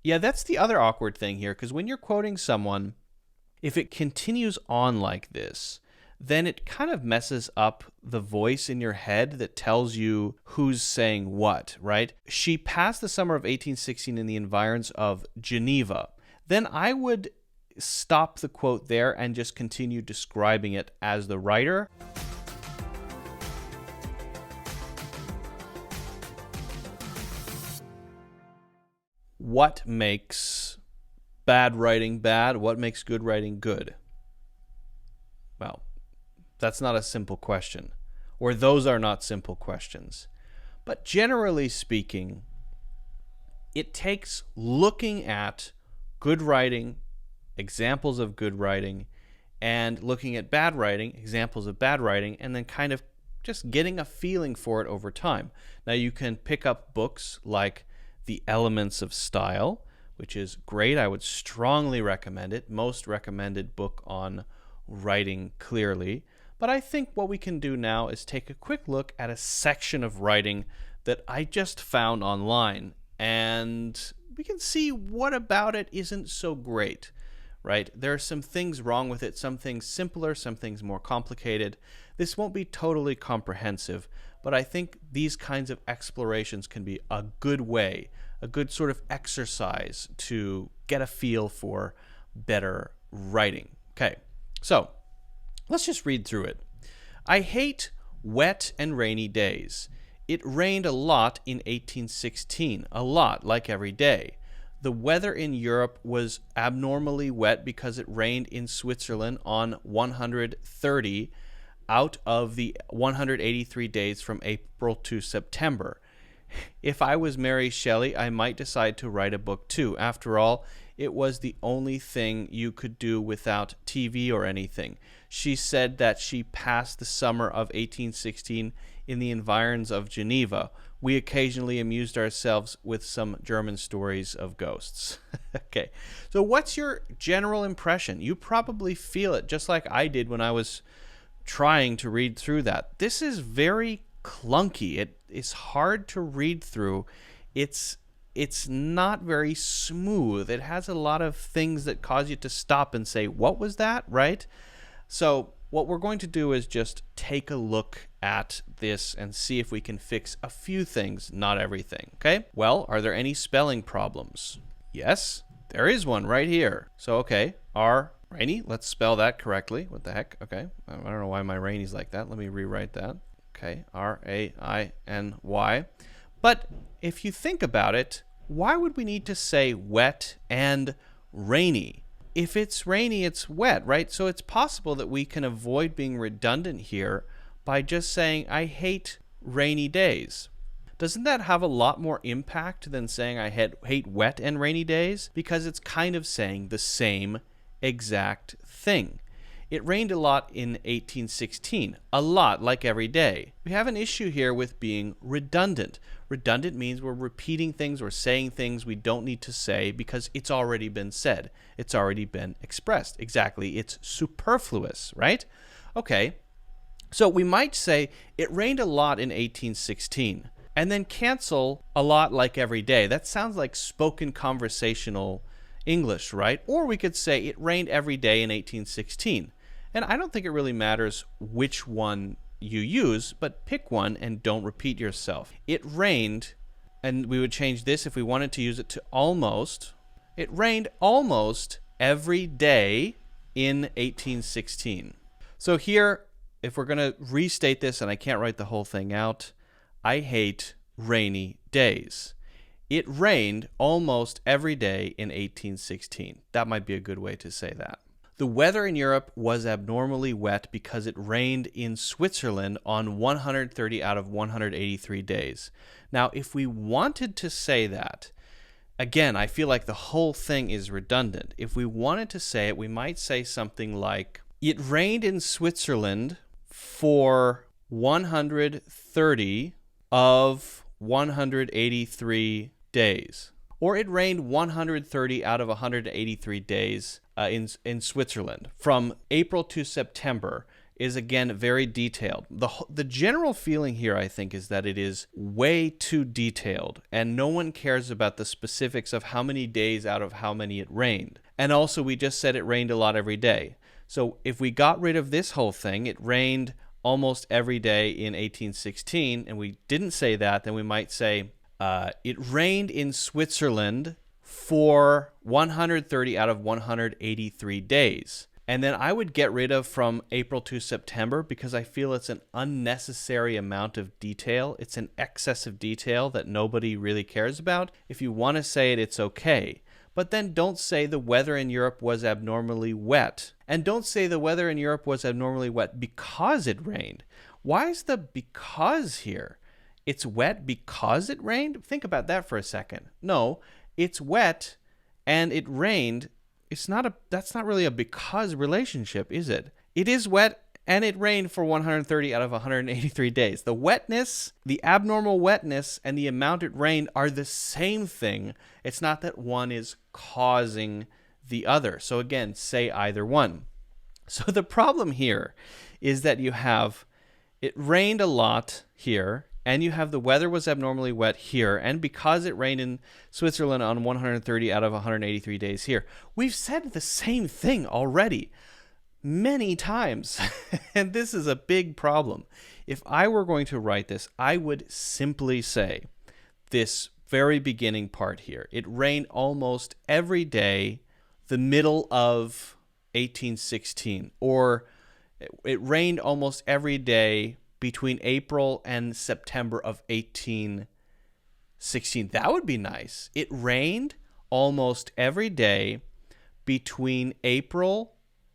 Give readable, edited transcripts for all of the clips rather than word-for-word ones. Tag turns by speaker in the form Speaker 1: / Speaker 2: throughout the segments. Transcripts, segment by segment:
Speaker 1: Yeah, that's the other awkward thing here, because when you're quoting someone, if it continues on like this, then it kind of messes up the voice in your head that tells you who's saying what, right? She passed the summer of 1816 in the environs of Geneva. Then I would stop the quote there and just continue describing it as the writer. What makes bad writing bad? What makes good writing good? Well, that's not a simple question, or those are not simple questions. But generally speaking, it takes looking at good writing, examples of good writing, and looking at bad writing, examples of bad writing, and then kind of just getting a feeling for it over time. Now, you can pick up books like The Elements of Style, which is great. I would strongly recommend it. Most recommended book on writing clearly. But I think what we can do now is take a quick look at a section of writing that I just found online, and we can see what about it isn't so great, right? There are some things wrong with it, some things simpler, some things more complicated. This won't be totally comprehensive, but I think these kinds of explorations can be a good way, a good sort of exercise to get a feel for better writing. Okay, so let's just read through it. I hate wet and rainy days. It rained a lot in 1816, a lot, like every day. The weather in Europe was abnormally wet because it rained in Switzerland on 130 out of the 183 days from April to September. If I was Mary Shelley, I might decide to write a book too. After all, it was the only thing you could do without TV or anything. She said that she passed the summer of 1816 in the environs of Geneva. We occasionally amused ourselves with some German stories of ghosts. Okay, so what's your general impression? You probably feel it just like I did when I was trying to read through that. This is very clunky. It is hard to read through. It's not very smooth. It has a lot of things that cause you to stop and say, what was that, right? So what we're going to do is just take a look at this and see if we can fix a few things, not everything, okay? Well, are there any spelling problems? Yes, there is one right here. So, okay, rainy, let's spell that correctly. What the heck? Okay, I don't know why my rainy's like that. Let me rewrite that. Okay, R-A-I-N-Y. But if you think about it, why would we need to say wet and rainy? If it's rainy, it's wet, right? So it's possible that we can avoid being redundant here by just saying, I hate rainy days. Doesn't that have a lot more impact than saying I hate wet and rainy days? Because it's kind of saying the same exact thing. It rained a lot in 1816, a lot, like every day. We have an issue here with being redundant. Redundant means we're repeating things or saying things we don't need to say because it's already been said. It's already been expressed. Exactly. It's superfluous, right? Okay. So we might say it rained a lot in 1816 and then cancel a lot like every day. That sounds like spoken conversational English, right? Or we could say it rained every day in 1816. And I don't think it really matters which one you use, but pick one and don't repeat yourself. It rained, and we would change this if we wanted to use it to almost. It rained almost every day in 1816. So here, if we're going to restate this, and I can't write the whole thing out, I hate rainy days. It rained almost every day in 1816. That might be a good way to say that. The weather in Europe was abnormally wet because it rained in Switzerland on 130 out of 183 days. Now, if we wanted to say that, again, I feel like the whole thing is redundant. If we wanted to say it, we might say something like, it rained in Switzerland for 130 of 183 days. Or it rained 130 out of 183 days in Switzerland from April to September. is, again, very detailed. The general feeling here, I think, is that it is way too detailed, and no one cares about the specifics of how many days out of how many it rained. And also, we just said it rained a lot every day. So if we got rid of this whole thing, it rained almost every day in 1816, and we didn't say that, then we might say it rained in Switzerland for 130 out of 183 days. And then I would get rid of from April to September because I feel it's an unnecessary amount of detail. It's an excess of detail that nobody really cares about. If you want to say it, it's okay. But then don't say the weather in Europe was abnormally wet. And don't say the weather in Europe was abnormally wet because it rained. Why is the because here? It's wet because it rained? Think about that for a second. No, it's wet and it rained. That's not really a because relationship, is it? It is wet and it rained for 130 out of 183 days. The wetness, the abnormal wetness, and the amount it rained are the same thing. It's not that one is causing the other. So again, say either one. So the problem here is that you have it rained a lot here, and you have the weather was abnormally wet here, and because it rained in Switzerland on 130 out of 183 days here. We've said the same thing already many times, and this is a big problem. If I were going to write this, I would simply say this very beginning part here. It rained almost every day the middle of 1816, or it rained almost every day between April and September of 1816. That would be nice. It rained almost every day between April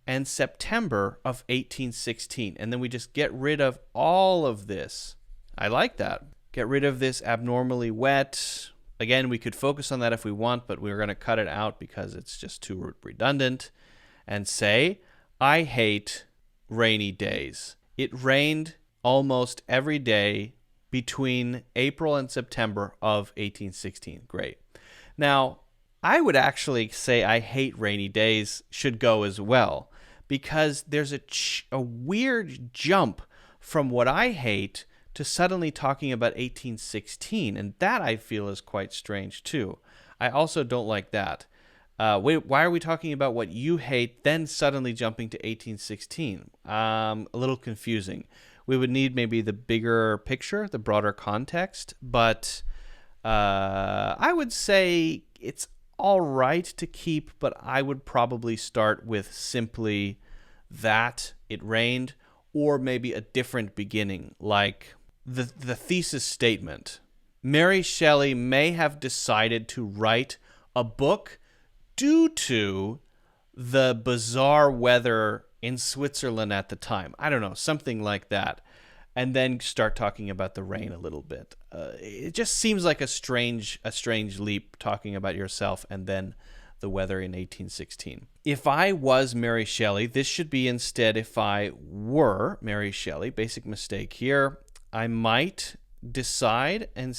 Speaker 1: and September of 1816. And then we just get rid of all of this. I like that. Get rid of this abnormally wet. Again, we could focus on that if we want, but we're going to cut it out because it's just too redundant. And say, I hate rainy days. It rained almost every day between April and September of 1816. Great. Now, I would actually say I hate rainy days should go as well, because there's a weird jump from what I hate to suddenly talking about 1816, and that I feel is quite strange too. I also don't like that. Wait, why are we talking about what you hate, then suddenly jumping to 1816? A little confusing. We would need maybe the bigger picture, the broader context, but I would say it's all right to keep, but I would probably start with simply that it rained, or maybe a different beginning, like the thesis statement. Mary Shelley may have decided to write a book due to the bizarre weather in Switzerland at the time. I don't know, something like that. And then start talking about the rain a little bit. It just seems like a strange leap, talking about yourself and then the weather in 1816. If I was Mary Shelley, this should be instead if I were Mary Shelley. Basic mistake here. I might decide, and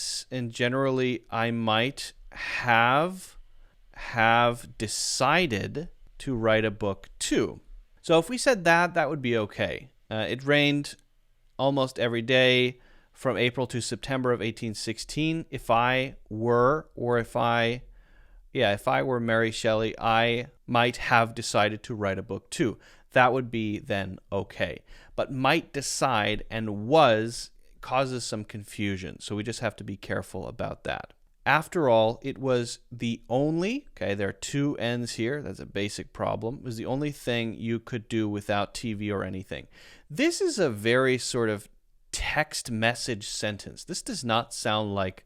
Speaker 1: generally I might have decided to write a book too. So if we said that, that would be okay. It rained almost every day from April to September of 1816. If I were Mary Shelley, I might have decided to write a book too. That would be then okay. But might decide and was causes some confusion, so we just have to be careful about that. After all, it was the only, there are two N's here, that's a basic problem, it was the only thing you could do without TV or anything. This is a very sort of text message sentence. This does not sound like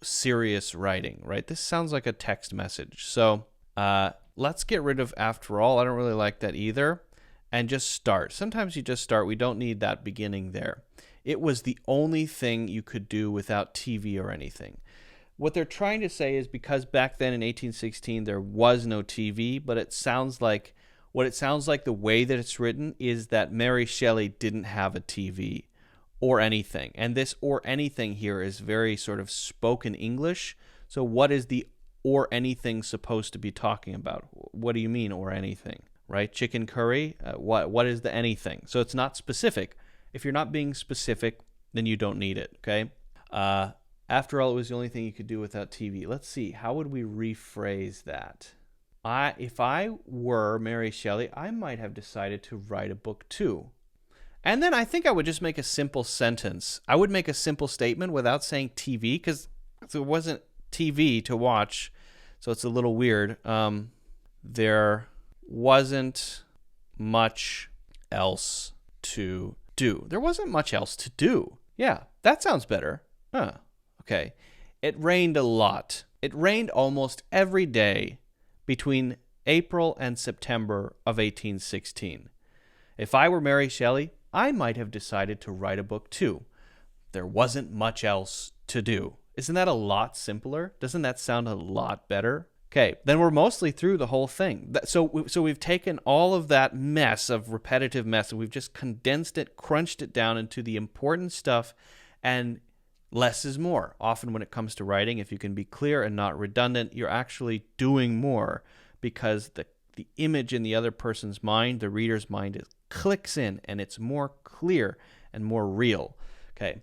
Speaker 1: serious writing, right? This sounds like a text message. So let's get rid of after all. I don't really like that either. And just start. Sometimes you just start. We don't need that beginning there. It was the only thing you could do without TV or anything. What they're trying to say is because back then in 1816 there was no TV, but it sounds like the way that it's written is that Mary Shelley didn't have a TV or anything. And this or anything here is very sort of spoken English. So what is the or anything supposed to be talking about? What do you mean or anything? right? Chicken curry, what is the anything? So it's not specific. If you're not being specific, then you don't need it, okay? After all, it was the only thing you could do without TV. Let's see, how would we rephrase that? If I were Mary Shelley, I might have decided to write a book too. And then I think I would just make a simple sentence. I would make a simple statement without saying TV, because there wasn't TV to watch, so it's a little weird. There wasn't much else to do. There wasn't much else to do. Yeah, that sounds better. Okay. It rained a lot. It rained almost every day between April and September of 1816. If I were Mary Shelley, I might have decided to write a book too. There wasn't much else to do. Isn't that a lot simpler? Doesn't that sound a lot better? Okay, then we're mostly through the whole thing. So we've taken all of that mess of repetitive mess and we've just condensed it, crunched it down into the important stuff, and less is more. Often when it comes to writing, if you can be clear and not redundant, you're actually doing more because the image in the other person's mind, the reader's mind, clicks in and it's more clear and more real. Okay.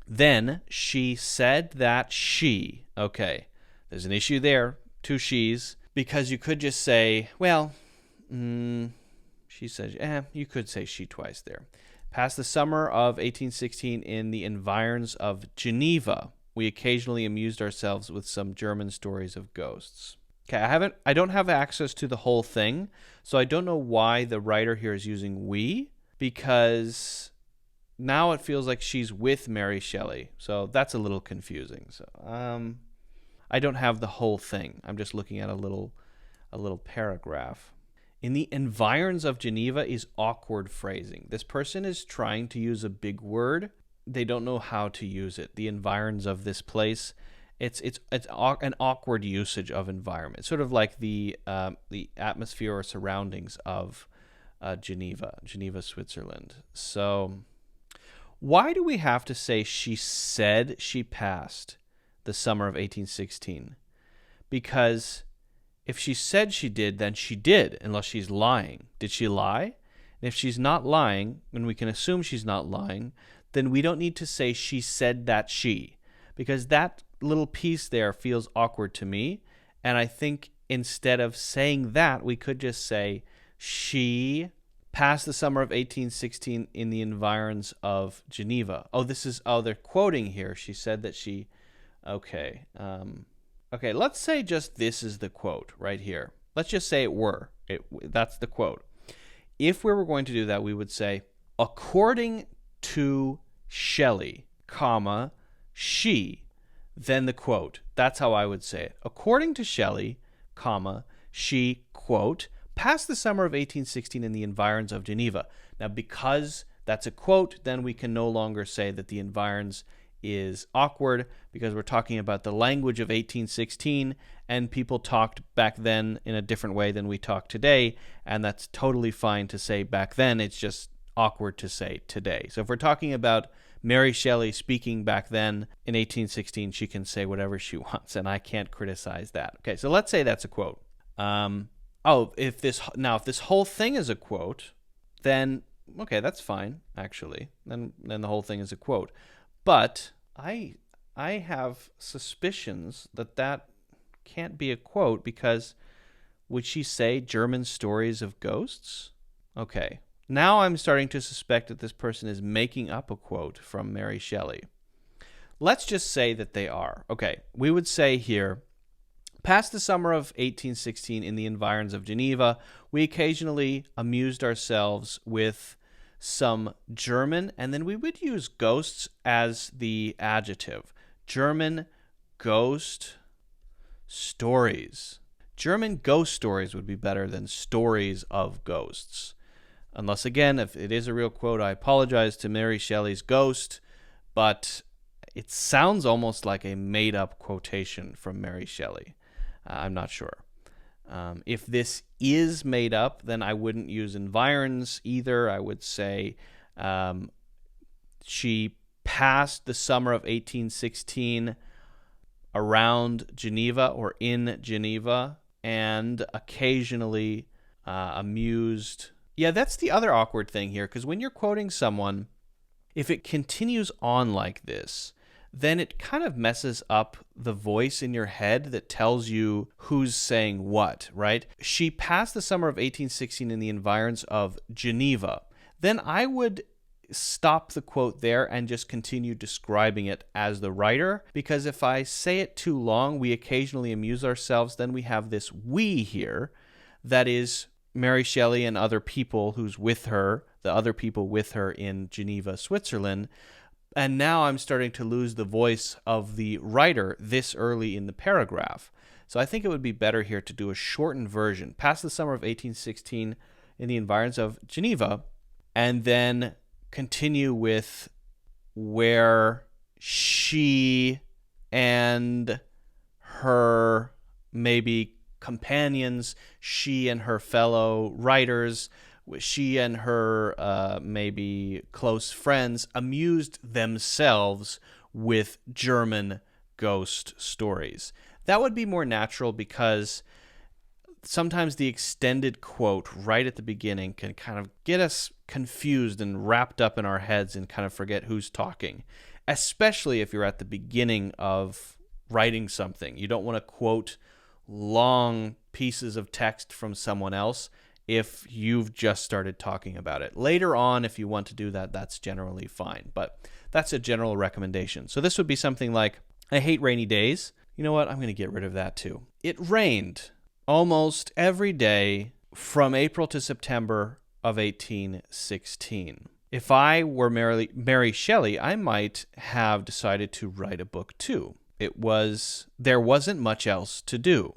Speaker 1: Then she said that she, okay, there's an issue there, two she's, because you could just say, well, she said, you could say she twice there. Passed the summer of 1816 in the environs of Geneva. We occasionally amused ourselves with some German stories of ghosts. Okay, I don't have access to the whole thing, so I don't know why the writer here is using we, because now it feels like she's with Mary Shelley, so that's a little confusing. So I don't have the whole thing. I'm just looking at a little paragraph. In the environs of Geneva is awkward phrasing. This person is trying to use a big word. They don't know how to use it. The environs of this place. It's an awkward usage of environment, sort of like the atmosphere or surroundings of Geneva, Switzerland. So why do we have to say she said she passed the summer of 1816? Because if she said she did, then she did, unless she's lying. Did she lie? And if she's not lying, and we can assume she's not lying, then we don't need to say she said that she, because that little piece there feels awkward to me, and I think instead of saying that, we could just say she passed the summer of 1816 in the environs of Geneva. They're quoting here. She said that she, okay, let's say just this is the quote right here. Let's just say that's the quote. If we were going to do that, we would say, according to Shelley, comma, she, then the quote. That's how I would say it. According to Shelley, comma, she, quote, passed the summer of 1816 in the environs of Geneva. Now, because that's a quote, then we can no longer say that the environs is awkward, because we're talking about the language of 1816, and people talked back then in a different way than we talk today, and that's totally fine to say back then. It's just awkward to say today. So if we're talking about Mary Shelley speaking back then in 1816, she can say whatever she wants, and I can't criticize that. Okay, so let's say that's a quote. If this whole thing is a quote, then okay, that's fine. Actually, then the whole thing is a quote. But I have suspicions that can't be a quote, because would she say German stories of ghosts? Okay. Now I'm starting to suspect that this person is making up a quote from Mary Shelley. Let's just say that they are. Okay, we would say here, past the summer of 1816 in the environs of Geneva, we occasionally amused ourselves with some German, and then we would use ghosts as the adjective. German ghost stories. German ghost stories would be better than stories of ghosts. Unless, again, if it is a real quote, I apologize to Mary Shelley's ghost, but it sounds almost like a made-up quotation from Mary Shelley. I'm not sure. If this is made up, then I wouldn't use environs either. I would say she passed the summer of 1816 around Geneva or in Geneva, and occasionally amused. Yeah, that's the other awkward thing here, because when you're quoting someone, if it continues on like this, then it kind of messes up the voice in your head that tells you who's saying what, right? She passed the summer of 1816 in the environs of Geneva. Then I would stop the quote there and just continue describing it as the writer, because if I say it too long, we occasionally amuse ourselves. Then we have this we here that is Mary Shelley and other people who's with her, the other people with her in Geneva, Switzerland. And now I'm starting to lose the voice of the writer this early in the paragraph. So I think it would be better here to do a shortened version. Past the summer of 1816 in the environs of Geneva, and then continue with where she and her maybe companions, she and her fellow writers, she and her maybe close friends amused themselves with German ghost stories. That would be more natural, because sometimes the extended quote right at the beginning can kind of get us confused and wrapped up in our heads and kind of forget who's talking, especially if you're at the beginning of writing something. You don't want to quote long pieces of text from someone else if you've just started talking about it. Later on, if you want to do that, that's generally fine, but that's a general recommendation. So this would be something like, I hate rainy days. You know what? I'm going to get rid of that too. It rained almost every day from April to September of 1816. If I were Mary Shelley, I might have decided to write a book too. There wasn't much else to do.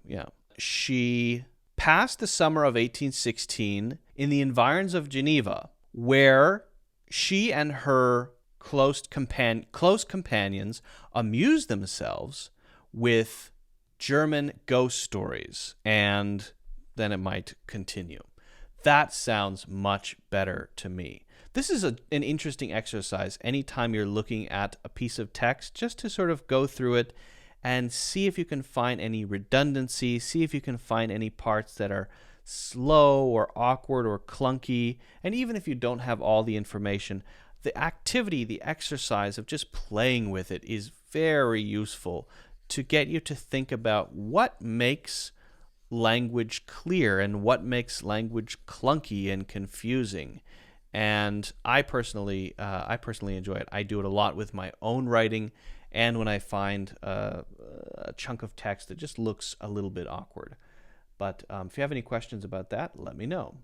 Speaker 1: Yeah. She passed the summer of 1816 in the environs of Geneva, where she and her close companions amused themselves with German ghost stories, and then it might continue. That sounds much better to me. This is an interesting exercise anytime you're looking at a piece of text, just to sort of go through it and see if you can find any redundancy, see if you can find any parts that are slow or awkward or clunky. And even if you don't have all the information, the activity, the exercise of just playing with it is very useful to get you to think about what makes language clear and what makes language clunky and confusing. And I personally enjoy it. I do it a lot with my own writing, and when I find a chunk of text that just looks a little bit awkward. But if you have any questions about that, let me know.